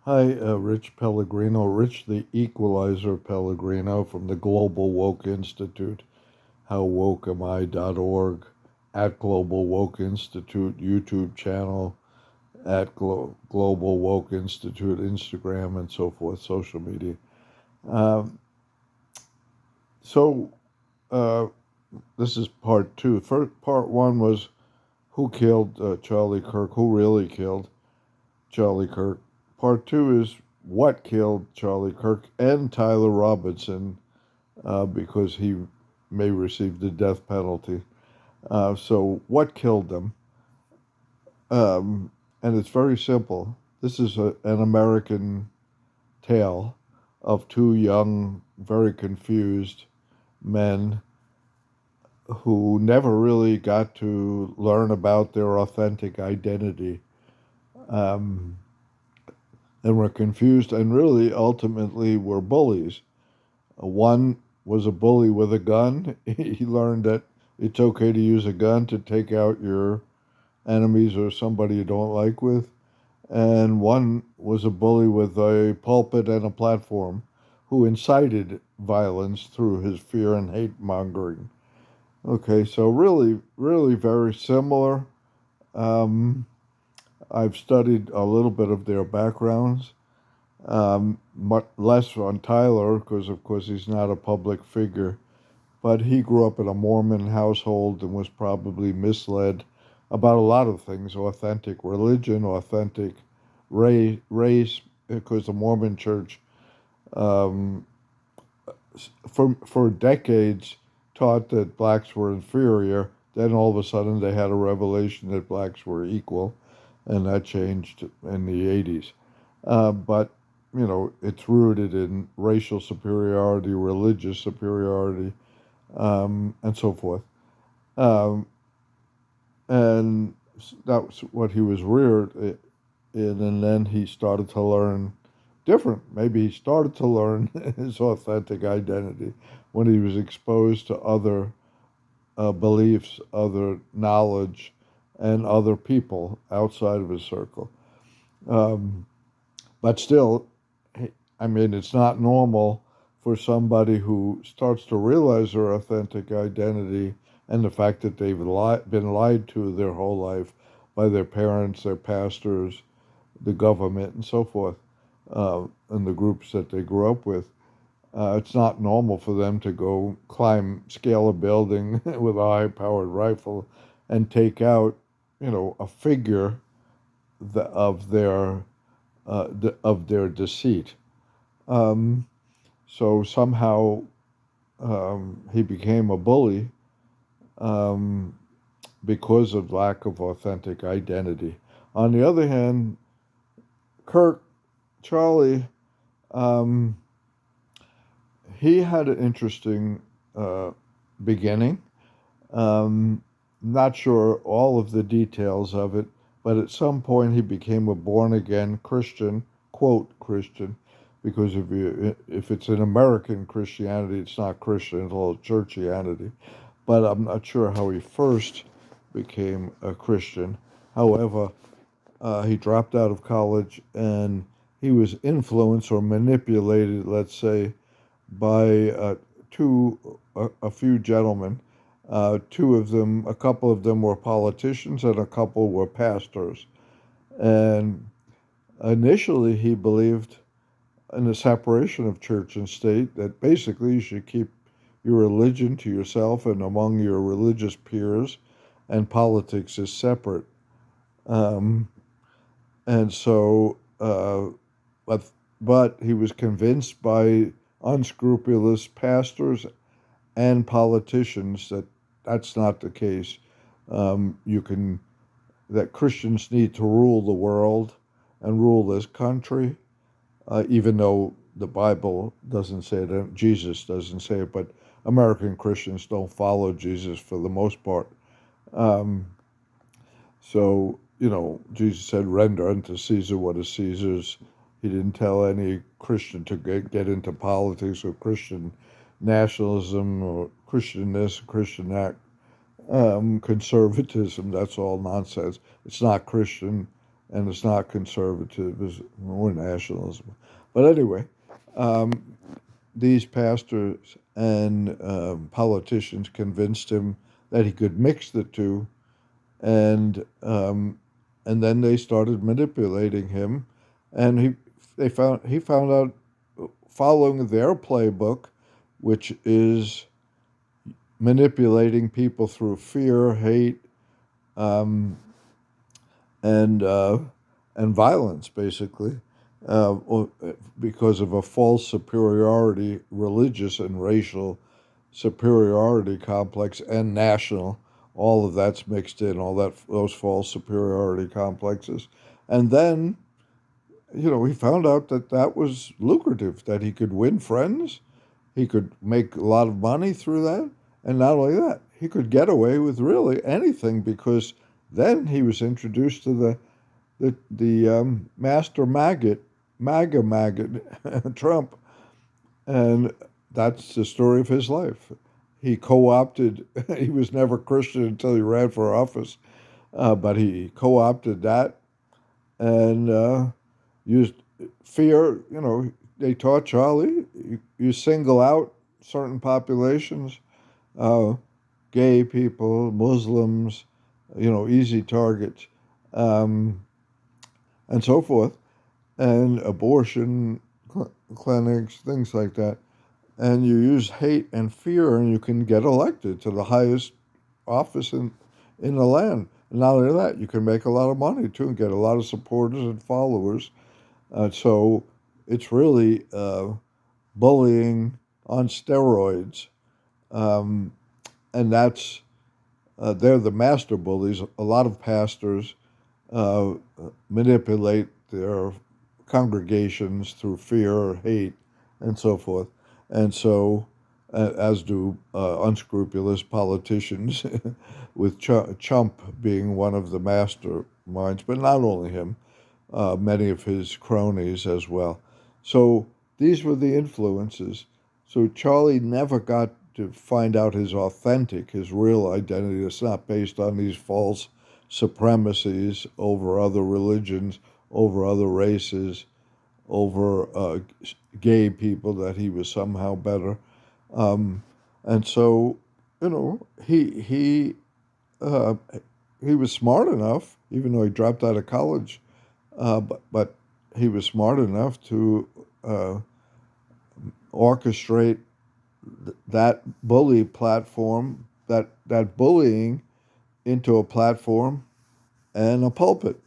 Hi, Rich Pellegrino, Rich the Equalizer Pellegrino from the Global Woke Institute, howwokeami.org, at Global Woke Institute YouTube channel, at Global Woke Institute Instagram, and so forth, social media. Um, so, uh, this is part two. First, part one was who killed Charlie Kirk, who really killed Charlie Kirk. Part two is what killed Charlie Kirk and Tyler Robinson, because he may receive the death penalty. So, what killed them? And it's very simple. This is an American tale of two young, very confused men who never really got to learn about their authentic identity, um, and were confused and really ultimately were bullies. One was a bully with a gun. He learned that it's okay to use a gun to take out your enemies or somebody you don't like with. And one was a bully with a pulpit and a platform who incited violence through his fear and hate mongering. Okay, so really, really very similar. Um, I've studied a little bit of their backgrounds. Much less on Tyler, because of course he's not a public figure, but he grew up in a Mormon household and was probably misled about a lot of things: authentic religion, authentic race, because the Mormon Church, um, for decades, taught that blacks were inferior. Then all of a sudden they had a revelation that blacks were equal, and that changed in the 80s. But it's rooted in racial superiority, religious superiority, and so forth. Um, and that's what he was reared in. And then he started to learn different. Maybe he started to learn his authentic identity when he was exposed to other beliefs, other knowledge, and other people outside of his circle. Um, but still, I mean, it's not normal for somebody who starts to realize their authentic identity and the fact that they've been lied to their whole life by their parents, their pastors, the government, and so forth, and the groups that they grew up with. It's not normal for them to go scale a building with a high-powered rifle and take out, a figure of their deceit. Um, so somehow he became a bully, um, because of lack of authentic identity. On the other hand, Kirk, Charlie, um, he had an interesting uh, beginning. Um, Not sure all of the details of it, but at some point he became a born again Christian, quote Christian, because if it's an American Christianity, it's not Christian, it's all churchianity. But I'm not sure how he first became a Christian. However, he dropped out of college and he was influenced or manipulated, let's say, by a few gentlemen. A couple of them were politicians and a couple were pastors. And initially, he believed in the separation of church and state, that basically you should keep your religion to yourself and among your religious peers, and politics is separate. Um, and so, but, but he was convinced by unscrupulous pastors and politicians that that's not the case. You can That Christians need to rule the world and rule this country, even though the Bible doesn't say it, Jesus doesn't say it, but American Christians don't follow Jesus for the most part. Um, so, Jesus said, render unto Caesar what is Caesar's. He didn't tell any Christian to get into politics or Christian nationalism or Christian this, Christian that. Conservatism, that's all nonsense. It's not Christian, and it's not conservative, it's more nationalism. But anyway, um, these pastors and politicians convinced him that he could mix the two, and then they started manipulating him, and he found out, following their playbook, which is manipulating people through fear, hate, um, and uh, and violence, basically, because of a false superiority, religious and racial superiority complex, and national. All of that's mixed in, all that those false superiority complexes, and then he found out that that was lucrative, that he could win friends, he could make a lot of money through that, and not only that, he could get away with really anything because then he was introduced to the master maggot, Trump, and that's the story of his life. He co-opted. He was never Christian until he ran for office, but he co-opted that and used fear. They taught Charlie, you single out certain populations, uh, gay people, Muslims, easy targets, um, and so forth, and abortion clinics, things like that. And you use hate and fear, and you can get elected to the highest office in the land. And not only that, you can make a lot of money too and get a lot of supporters and followers. So it's really bullying on steroids. Um, and they're the master bullies. A lot of pastors uh, manipulate their congregations through fear, hate, and so forth. And so, as do unscrupulous politicians, with Trump being one of the masterminds, but not only him, many of his cronies as well. So these were the influences. So Charlie never got to find out his real identity. It's not based on these false supremacies over other religions, over other races, over gay people, that he was somehow better. Um, and so, uh, he was smart enough, even though he dropped out of college, but he was smart enough to uh, orchestrate that bully platform, that bullying, into a platform and a pulpit,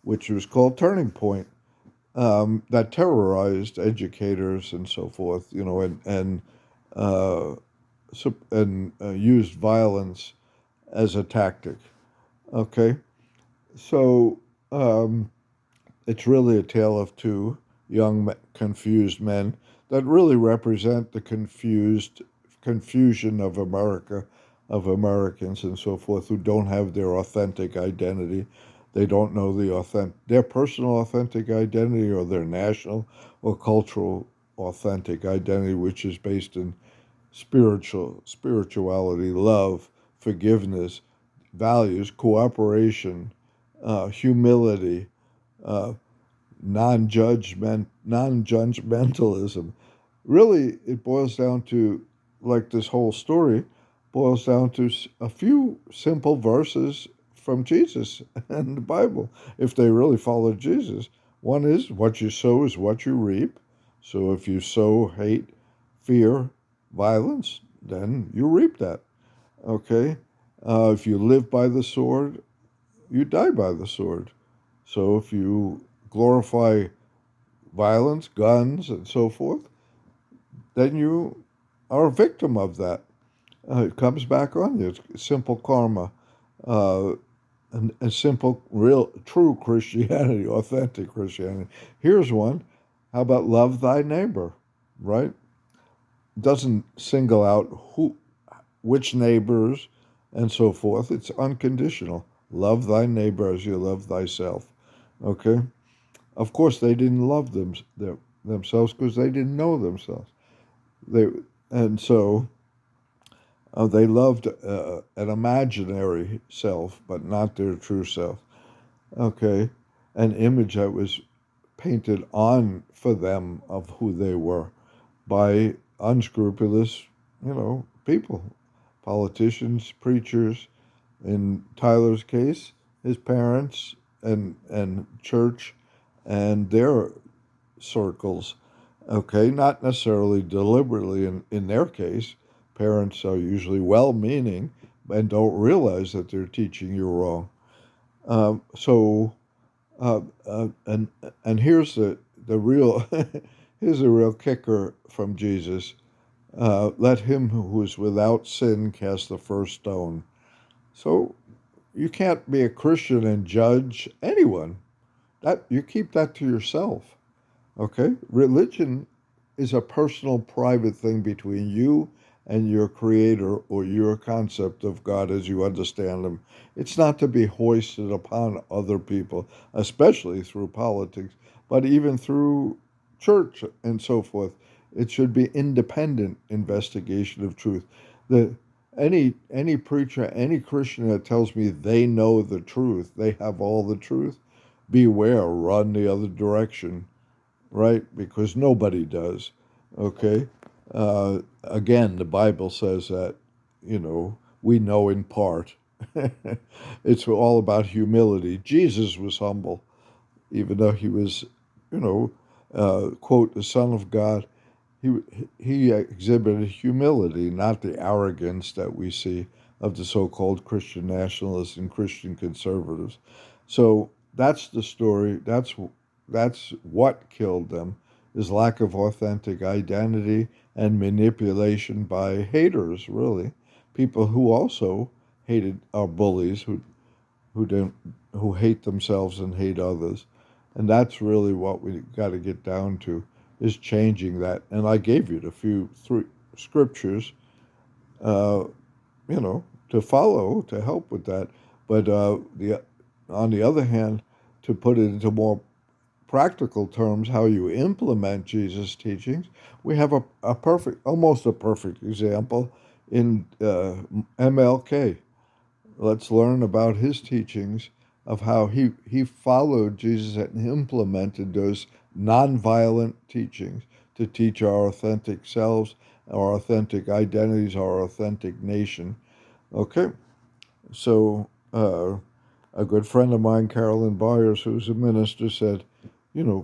which was called Turning Point, that terrorized educators and so forth, uh, used violence as a tactic. Okay, so it's really a tale of two young, confused men that really represent the confusion of America, of Americans and so forth, who don't have their authentic identity. They don't know their personal authentic identity, or their national or cultural authentic identity, which is based in spirituality, love, forgiveness, values, cooperation, humility, uh, non-judgmentalism. Really, it boils down to, like, this whole story boils down to a few simple verses from Jesus and the Bible, if they really followed Jesus. One is, what you sow is what you reap. So if you sow hate, fear, violence, then you reap that. Okay? If you live by the sword, you die by the sword. So if you glorify violence, guns, and so forth, then you are a victim of that. It comes back on you. It's simple karma, uh, and a simple, real, true Christianity, authentic Christianity. Here's one. How about love thy neighbor? Right? It doesn't single out which neighbors, and so forth. It's unconditional. Love thy neighbor as you love thyself. Okay? Of course, they didn't love themselves because they didn't know themselves. They and so they loved an imaginary self, but not their true self. Okay, an image that was painted on for them of who they were by unscrupulous, people, politicians, preachers, in Tyler's case, his parents and church and their circles. Okay, not necessarily deliberately in their case. Parents are usually well meaning and don't realize that they're teaching you wrong. So and here's the real here's the real kicker from Jesus. Let him who is without sin cast the first stone. So you can't be a Christian and judge anyone. That you keep that to yourself. Okay? Religion is a personal, private thing between you and your creator or your concept of God as you understand him. It's not to be hoisted upon other people, especially through politics, but even through church and so forth. It should be independent investigation of truth. The any preacher, any Christian that tells me they know the truth, they have all the truth, beware, run the other direction, right? Because nobody does. Okay. Again, the Bible says that, we know in part. It's all about humility. Jesus was humble, even though he was, quote, the Son of God. He, he exhibited humility, not the arrogance that we see of the so-called Christian nationalists and Christian conservatives. So that's the story. That's what killed them, is lack of authentic identity and manipulation by haters, really. People who also hated are bullies who don't who hate themselves and hate others. And that's really what we got to get down to, is changing that. And I gave you the three scriptures, uh, to follow to help with that. But the on the other hand, to put it into more practical terms, how you implement Jesus' teachings, we have a perfect, almost a perfect example in MLK. Let's learn about his teachings of how he followed Jesus and implemented those nonviolent teachings to teach our authentic selves, our authentic identities, our authentic nation. Okay, so a good friend of mine, Carolyn Byers, who's a minister, said,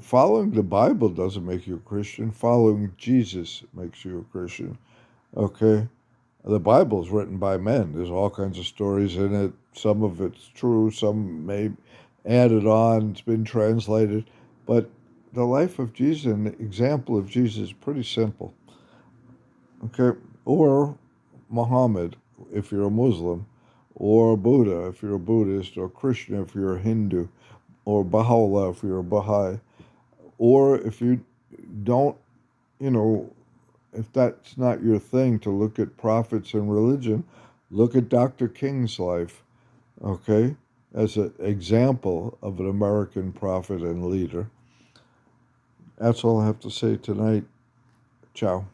following the Bible doesn't make you a Christian. Following Jesus makes you a Christian. Okay? The Bible is written by men. There's all kinds of stories in it. Some of it's true, some may added on, it's been translated. But the life of Jesus and the example of Jesus is pretty simple. Okay? Or Muhammad, if you're a Muslim, or Buddha, if you're a Buddhist, or Krishna, if you're a Hindu, or Baha'u'llah, if you're a Baha'i. Or if you don't, you know, if that's not your thing to look at prophets and religion, look at Dr. King's life, okay, as an example of an American prophet and leader. That's all I have to say tonight. Ciao.